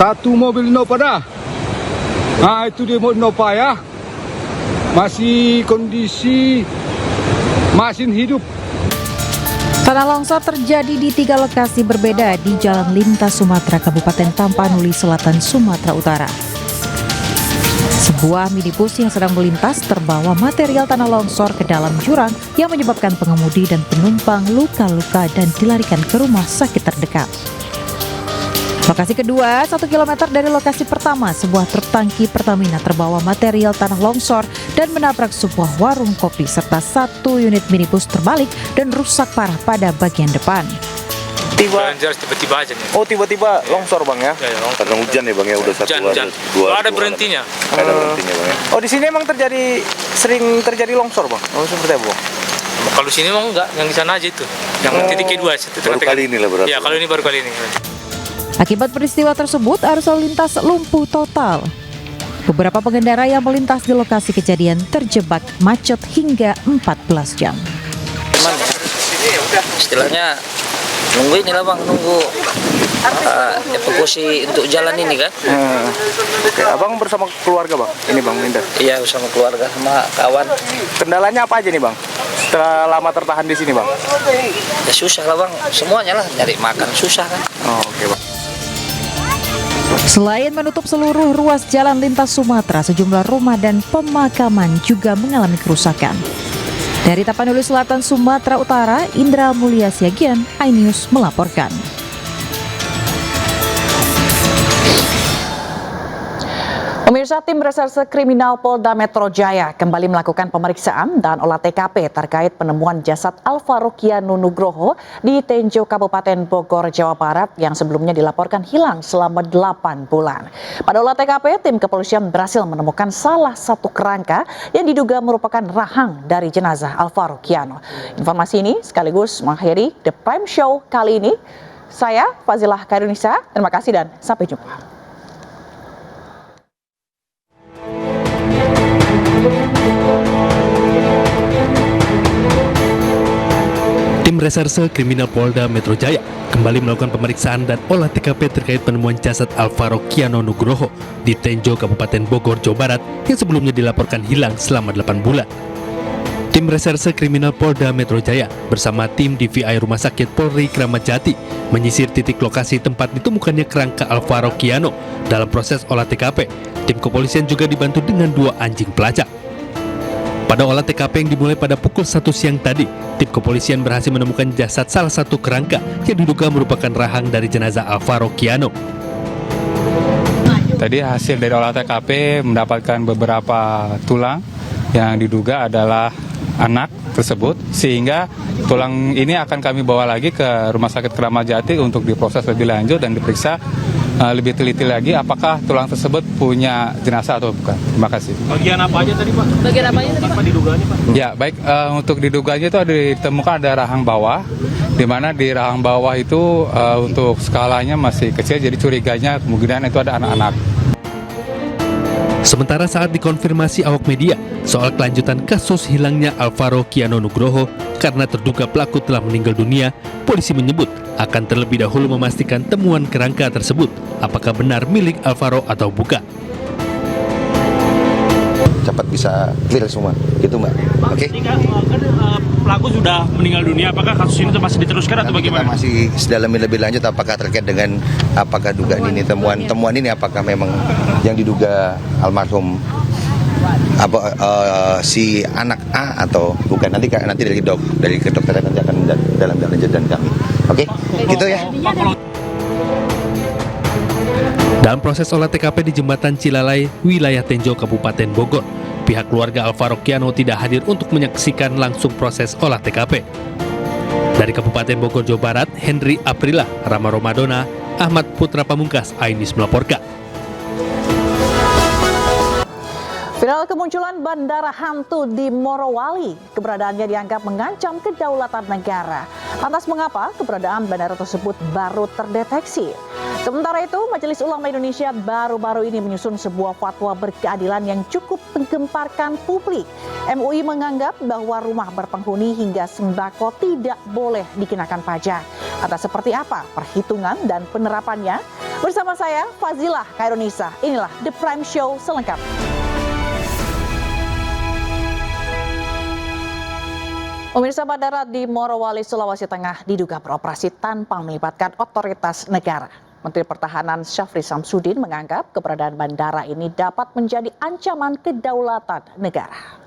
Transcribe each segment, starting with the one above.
Satu mobil Innova dah. Nah, itu dia Innova ya. Masih kondisi mesin hidup. Tanah longsor terjadi di 3 lokasi berbeda di Jalan Lintas Sumatera, Kabupaten Tapanuli Selatan, Sumatera Utara. Sebuah minibus yang sedang melintas terbawa material tanah longsor ke dalam jurang yang menyebabkan pengemudi dan penumpang luka-luka dan dilarikan ke rumah sakit terdekat. Lokasi kedua, 1 km dari lokasi pertama, sebuah truk tangki Pertamina terbawa material tanah longsor dan menabrak sebuah warung kopi serta 1 unit minibus terbalik dan rusak parah pada bagian depan. Tiba-tiba aja nih. Oh, tiba-tiba longsor bang ya? Ya, longsor. Karena hujan ya bang ya, udah satu Hujan. dua. Ada berhentinya. Ada berhentinya bang ya. Oh, di sini emang sering terjadi longsor bang? Oh, seperti apa bang? Kalau sini emang enggak, yang di sana aja itu. Yang titik kedua. Baru kali ini lah berarti. Ya, kalau ini baru kali ini. Akibat peristiwa tersebut, arus lalu lintas lumpuh total. Beberapa pengendara yang melintas di lokasi kejadian terjebak macet hingga 14 jam. Istilahnya nunggu ini lah bang, nunggu evakuasi untuk jalan ini kan. Oke, abang bersama keluarga bang? Ini bang Minda? Iya, bersama keluarga sama kawan. Kendalanya apa aja nih bang? Setelah lama tertahan di sini bang? Ya susah lah bang, semuanya lah, nyari makan susah kan. Oh, oke bang. Selain menutup seluruh ruas jalan lintas Sumatera, sejumlah rumah dan pemakaman juga mengalami kerusakan. Dari Tapanuli Selatan, Sumatera Utara, Indra Mulia Siagian, iNews melaporkan. Pemirsa, tim Reserse Kriminal Polda Metro Jaya kembali melakukan pemeriksaan dan olah TKP terkait penemuan jasad Alvaro Kiano Nugroho di Tenjo, Kabupaten Bogor, Jawa Barat yang sebelumnya dilaporkan hilang selama 8 bulan. Pada olah TKP, tim kepolisian berhasil menemukan salah satu kerangka yang diduga merupakan rahang dari jenazah Alvaro Kiano. Informasi ini sekaligus mengakhiri The Prime Show kali ini. Saya Fazilah Kairunisa, terima kasih dan sampai jumpa. Tim Reserse Kriminal Polda Metro Jaya kembali melakukan pemeriksaan dan olah TKP terkait penemuan jasad Alvaro Kiano Nugroho di Tenjo, Kabupaten Bogor, Jawa Barat yang sebelumnya dilaporkan hilang selama 8 bulan. Tim Reserse Kriminal Polda Metro Jaya bersama tim DVI Rumah Sakit Polri Kramat Jati menyisir titik lokasi tempat ditemukannya kerangka Alvaro Kiano. Dalam proses olah TKP, tim kepolisian juga dibantu dengan 2 anjing pelacak. Pada olah TKP yang dimulai pada pukul 1 siang tadi, tim kepolisian berhasil menemukan jasad salah satu kerangka yang diduga merupakan rahang dari jenazah Alvaro Kiano. Tadi hasil dari olah TKP mendapatkan beberapa tulang yang diduga adalah anak tersebut, sehingga tulang ini akan kami bawa lagi ke Rumah Sakit Kramat Jati untuk diproses lebih lanjut dan diperiksa lebih teliti lagi apakah tulang tersebut punya jenazah atau bukan. Terima kasih. Bagian apa aja tadi Pak? Bagian apa aja tadi Pak didugaannya Pak? Ya, baik, untuk diduganya itu ditemukan ada rahang bawah, di mana di rahang bawah itu untuk skalanya masih kecil, jadi curiganya kemungkinan itu ada anak-anak. Sementara saat dikonfirmasi awak media soal kelanjutan kasus hilangnya Alvaro Kiano Nugroho karena terduga pelaku telah meninggal dunia, polisi menyebut akan terlebih dahulu memastikan temuan kerangka tersebut apakah benar milik Alvaro atau bukan. Cepat bisa clear semua, gitu mbak. Oke. Pelaku sudah meninggal dunia, apakah kasus ini masih diteruskan atau bagaimana? Kita masih sedalami lebih lanjut apakah terkait dengan apakah dugaan ini temuan ini apakah memang yang diduga almarhum si anak A atau bukan, nanti dari kedokteran nanti akan dalam lanjutan kami. Oke? Gitu ya. Dalam proses olah TKP di Jembatan Cilalai, wilayah Tenjo, Kabupaten Bogor, pihak keluarga Alvaro Kiano tidak hadir untuk menyaksikan langsung proses olah TKP. Dari Kabupaten Bogor, Jawa Barat, Henry Aprila, Rama Romadona, Ahmad Putra Pamungkas, iNews melaporkan. Viral kemunculan bandara hantu di Morowali. Keberadaannya dianggap mengancam kedaulatan negara. Lantas mengapa keberadaan bandara tersebut baru terdeteksi? Sementara itu, Majelis Ulama Indonesia baru-baru ini menyusun sebuah fatwa berkeadilan yang cukup menggemparkan publik. MUI menganggap bahwa rumah berpenghuni hingga sembako tidak boleh dikenakan pajak. Atas seperti apa perhitungan dan penerapannya? Bersama saya, Fazilah Khairunisa. Inilah The Prime Show selengkapnya. Pemirsa, bandara di Morowali, Sulawesi Tengah diduga beroperasi tanpa melibatkan otoritas negara. Menteri Pertahanan Syafri Samsudin menganggap keberadaan bandara ini dapat menjadi ancaman kedaulatan negara.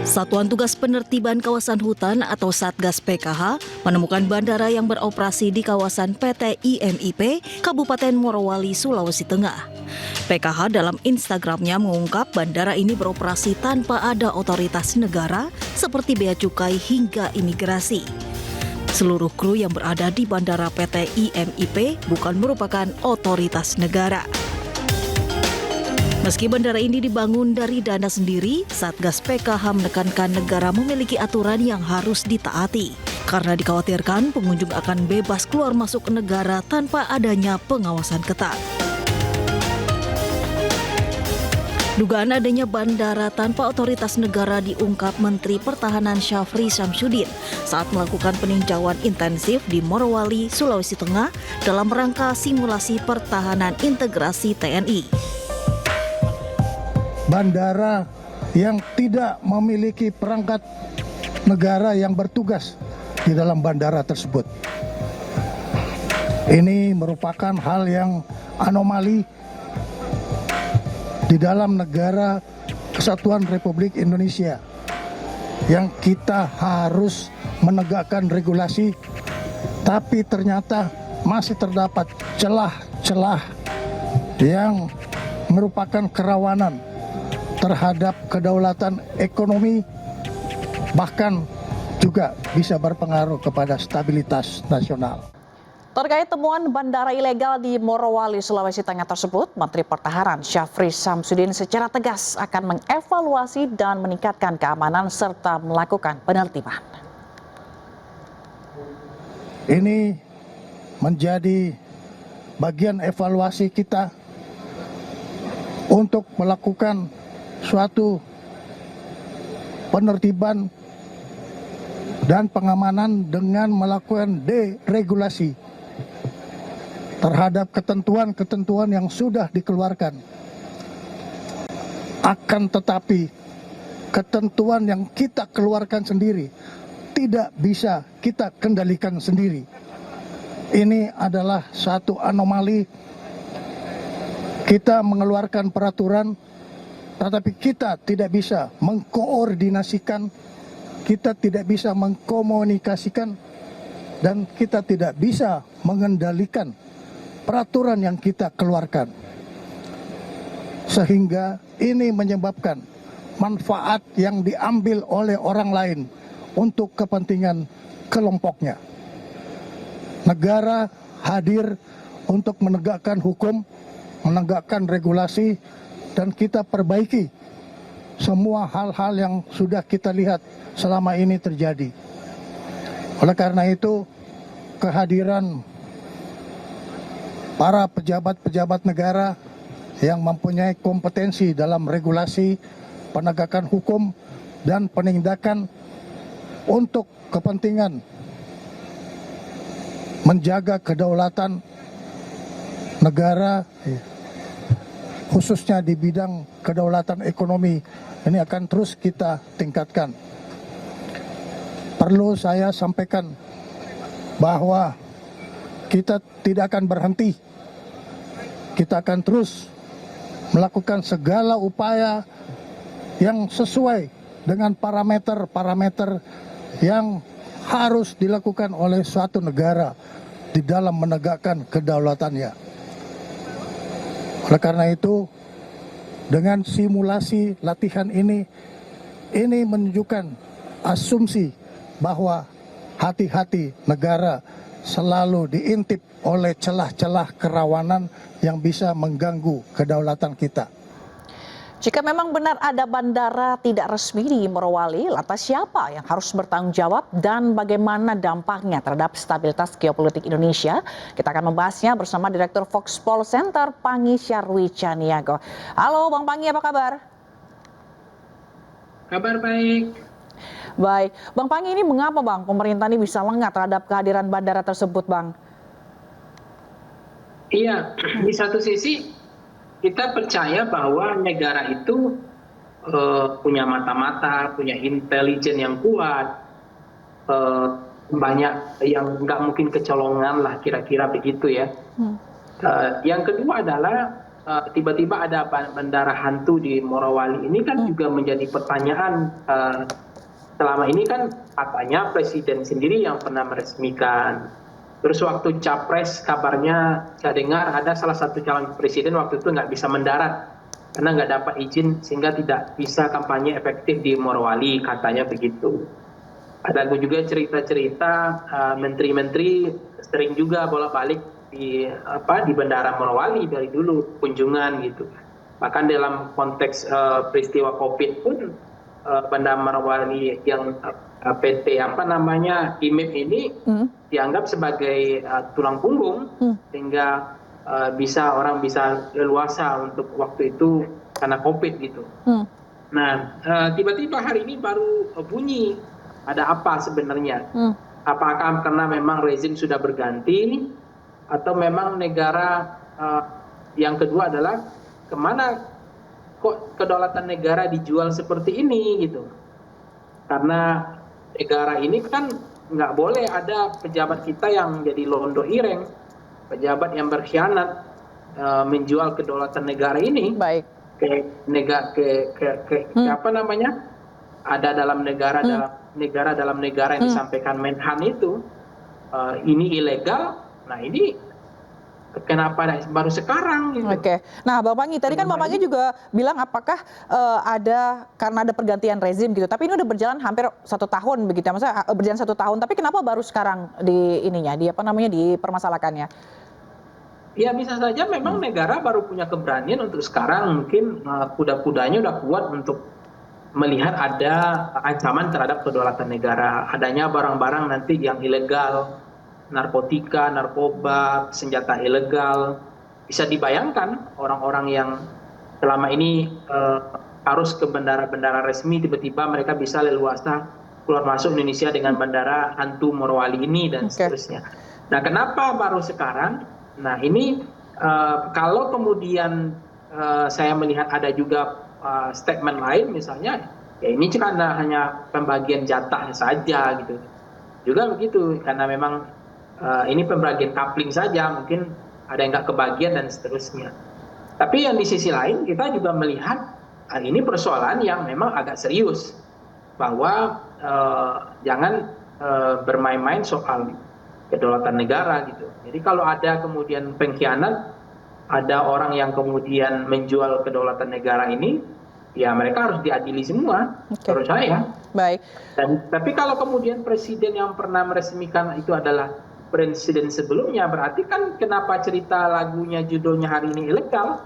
Satuan Tugas Penertiban Kawasan Hutan atau Satgas PKH menemukan bandara yang beroperasi di kawasan PT IMIP, Kabupaten Morowali, Sulawesi Tengah. PKH dalam Instagramnya mengungkap bandara ini beroperasi tanpa ada otoritas negara seperti bea cukai hingga imigrasi. Seluruh kru yang berada di bandara PT IMIP bukan merupakan otoritas negara. Meski bandara ini dibangun dari dana sendiri, Satgas PKH menekankan negara memiliki aturan yang harus ditaati karena dikhawatirkan pengunjung akan bebas keluar masuk ke negara tanpa adanya pengawasan ketat. Dugaan adanya bandara tanpa otoritas negara diungkap Menteri Pertahanan Syafri Samsudin saat melakukan peninjauan intensif di Morowali, Sulawesi Tengah dalam rangka simulasi pertahanan integrasi TNI. Bandara yang tidak memiliki perangkat negara yang bertugas di dalam bandara tersebut. Ini merupakan hal yang anomali di dalam negara Kesatuan Republik Indonesia yang kita harus menegakkan regulasi, tapi ternyata masih terdapat celah-celah yang merupakan kerawanan terhadap kedaulatan ekonomi, bahkan juga bisa berpengaruh kepada stabilitas nasional. Terkait temuan bandara ilegal di Morowali, Sulawesi Tengah tersebut, Menteri Pertahanan Syafri Samsudin secara tegas akan mengevaluasi dan meningkatkan keamanan serta melakukan penertiban. Ini menjadi bagian evaluasi kita untuk melakukan suatu penertiban dan pengamanan dengan melakukan deregulasi terhadap ketentuan-ketentuan yang sudah dikeluarkan. Akan tetapi ketentuan yang kita keluarkan sendiri tidak bisa kita kendalikan sendiri. Ini adalah satu anomali. Kita mengeluarkan peraturan, tetapi kita tidak bisa mengkoordinasikan, kita tidak bisa mengkomunikasikan, dan kita tidak bisa mengendalikan peraturan yang kita keluarkan. Sehingga ini menyebabkan manfaat yang diambil oleh orang lain untuk kepentingan kelompoknya. Negara hadir untuk menegakkan hukum, menegakkan regulasi, dan kita perbaiki semua hal-hal yang sudah kita lihat selama ini terjadi. Oleh karena itu, kehadiran para pejabat-pejabat negara yang mempunyai kompetensi dalam regulasi, penegakan hukum, dan penindakan untuk kepentingan menjaga kedaulatan negara, khususnya di bidang kedaulatan ekonomi, ini akan terus kita tingkatkan. Perlu saya sampaikan bahwa kita tidak akan berhenti. Kita akan terus melakukan segala upaya yang sesuai dengan parameter-parameter yang harus dilakukan oleh suatu negara di dalam menegakkan kedaulatannya. Oleh karena itu, dengan simulasi latihan ini menunjukkan asumsi bahwa hati-hati negara selalu diintip oleh celah-celah kerawanan yang bisa mengganggu kedaulatan kita. Jika memang benar ada bandara tidak resmi di Morowali, lantas siapa yang harus bertanggung jawab dan bagaimana dampaknya terhadap stabilitas geopolitik Indonesia? Kita akan membahasnya bersama Direktur Foxpol Center, Pangi Syarwi Caniago. Halo Bang Pangi, apa kabar? Kabar baik. Baik, Bang Pangi, ini mengapa Bang pemerintah ini bisa lengah terhadap kehadiran bandara tersebut, Bang? Iya, di satu sisi kita percaya bahwa negara itu punya mata-mata, punya intelijen yang kuat, banyak yang nggak mungkin kecolongan lah, kira-kira begitu ya. Yang kedua adalah tiba-tiba ada bandara hantu di Morowali ini kan juga menjadi pertanyaan. Selama ini kan katanya presiden sendiri yang pernah meresmikan. Terus waktu capres kabarnya saya dengar ada salah satu calon presiden waktu itu nggak bisa mendarat karena nggak dapat izin sehingga tidak bisa kampanye efektif di Morowali, katanya begitu. Ada juga cerita-cerita menteri-menteri sering juga bolak-balik di bandara Morowali dari dulu kunjungan gitu. Bahkan dalam konteks peristiwa COVID pun bandara Morowali yang PT IMIP ini dianggap sebagai tulang punggung sehingga orang bisa leluasa untuk waktu itu karena COVID gitu. Nah, tiba-tiba hari ini baru bunyi ada apa sebenarnya? Apakah karena memang rezim sudah berganti atau memang negara yang kedua adalah kemana kok kedaulatan negara dijual seperti ini gitu? Karena negara ini kan nggak boleh ada pejabat kita yang jadi londo ireng, pejabat yang berkhianat menjual kedaulatan negara ini. Baik. Ada dalam negara dalam negara yang disampaikan Menhan itu ini ilegal. Nah ini kenapa baru sekarang gitu. Oke. Nah, Bang Pangi, tadi kan Bang Pangi juga bilang apakah karena ada pergantian rezim gitu. Tapi ini udah berjalan hampir 1 tahun begitu ya. Maksudnya berjalan 1 tahun, tapi kenapa baru sekarang dipermasalahkannya? Ya bisa saja memang negara baru punya keberanian untuk sekarang, mungkin kuda-kudanya udah kuat untuk melihat ada ancaman terhadap kedaulatan negara, adanya barang-barang nanti yang ilegal, narkotika, narkoba, senjata ilegal. Bisa dibayangkan orang-orang yang selama ini harus ke bandara-bandara resmi, tiba-tiba mereka bisa leluasa keluar masuk Indonesia dengan bandara hantu Morowali ini dan seterusnya. Nah, kenapa baru sekarang? Nah, ini kalau kemudian saya melihat ada juga statement lain misalnya, ya ini karena hanya pembagian jatah saja gitu. Juga begitu, karena memang ini pembagian coupling saja, mungkin ada yang nggak kebagian dan seterusnya. Tapi yang di sisi lain kita juga melihat ini persoalan yang memang agak serius, bahwa jangan bermain-main soal kedaulatan negara gitu. Jadi kalau ada kemudian pengkhianat, ada orang yang kemudian menjual kedaulatan negara ini, ya mereka harus diadili semua, menurut saya. Baik. Tapi kalau kemudian presiden yang pernah meresmikan itu adalah presiden sebelumnya, berarti kan kenapa cerita lagunya judulnya hari ini ilegal?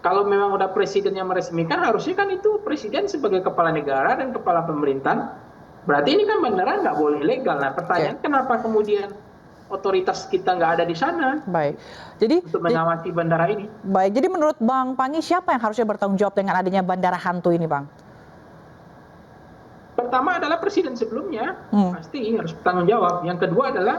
Kalau memang udah presiden yang meresmikan, harusnya kan itu presiden sebagai kepala negara dan kepala pemerintahan. Berarti ini kan beneran nggak boleh ilegal. Nah, pertanyaan kenapa kemudian otoritas kita nggak ada di sana? Baik. Jadi untuk mengawasi bandara ini. Baik. Jadi menurut Bang Pangi, siapa yang harusnya bertanggung jawab dengan adanya bandara hantu ini, Bang? Pertama adalah presiden sebelumnya, pasti harus bertanggung jawab. Yang kedua adalah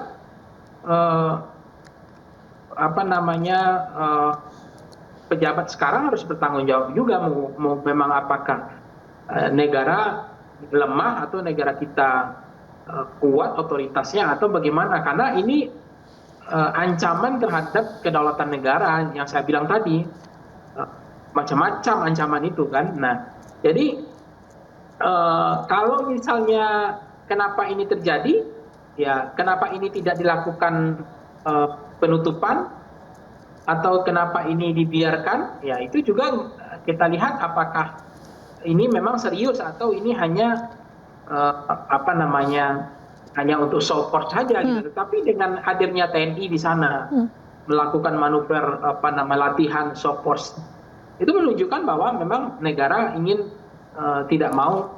pejabat sekarang harus bertanggung jawab juga. Mau memang apakah negara lemah atau negara kita kuat otoritasnya atau bagaimana? Karena ini ancaman terhadap kedaulatan negara yang saya bilang tadi, macam-macam ancaman itu kan. Nah, jadi kalau misalnya kenapa ini terjadi, ya kenapa ini tidak dilakukan penutupan atau kenapa ini dibiarkan, ya itu juga kita lihat apakah ini memang serius atau ini hanya hanya untuk show force saja gitu. Tapi dengan hadirnya TNI di sana melakukan manuver latihan show force, itu menunjukkan bahwa memang negara ingin tidak mau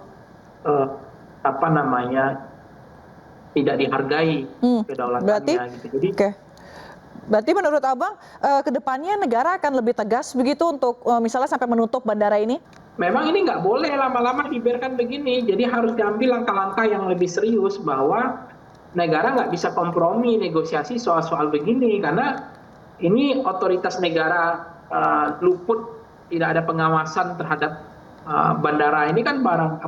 tidak dihargai kedaulatannya gitu. Jadi berarti menurut Abang kedepannya negara akan lebih tegas begitu untuk misalnya sampai menutup bandara ini? memang ini nggak boleh lama-lama dibiarkan begini. Jadi harus diambil langkah-langkah yang lebih serius bahwa negara nggak bisa kompromi negosiasi soal-soal begini karena ini otoritas negara luput, tidak ada pengawasan terhadap bandara ini kan barang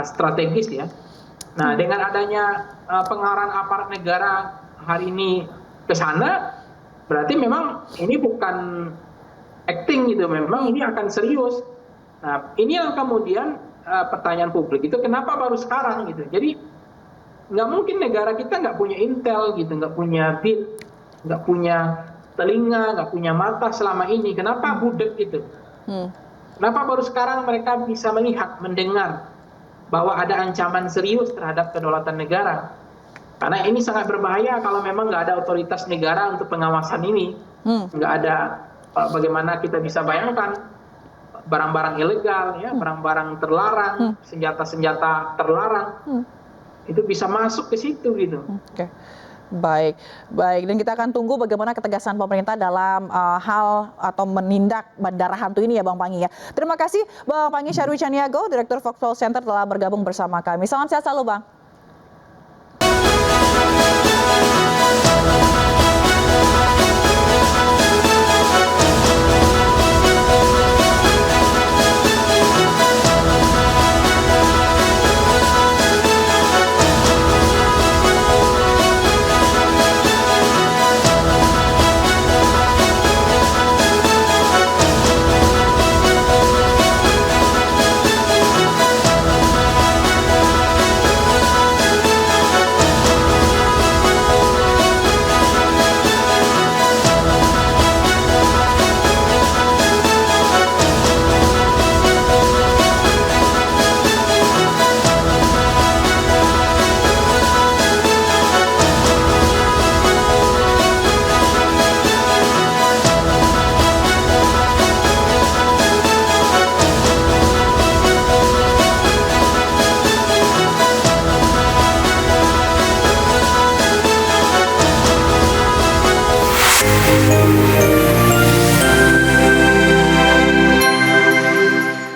strategis ya. Nah dengan adanya pengarahan aparat negara hari ini ke sana, berarti memang ini bukan acting gitu, memang ini akan serius. Nah ini yang kemudian pertanyaan publik itu kenapa baru sekarang gitu. Jadi nggak mungkin negara kita nggak punya intel gitu, nggak punya bin, nggak punya telinga, nggak punya mata selama ini. Kenapa budek gitu? Kenapa baru sekarang mereka bisa melihat, mendengar bahwa ada ancaman serius terhadap kedaulatan negara? Karena ini sangat berbahaya kalau memang nggak ada otoritas negara untuk pengawasan ini. Nggak ada, bagaimana kita bisa bayangkan barang-barang ilegal, ya, barang-barang terlarang, senjata-senjata terlarang, itu bisa masuk ke situ gitu. Oke. Baik. Dan kita akan tunggu bagaimana ketegasan pemerintah dalam hal atau menindak bandara hantu ini ya Bang Pangi ya. Terima kasih Bang Pangi Syarwi Caniago, Direktur Foxpol Center telah bergabung bersama kami. Salam sehat selalu Bang.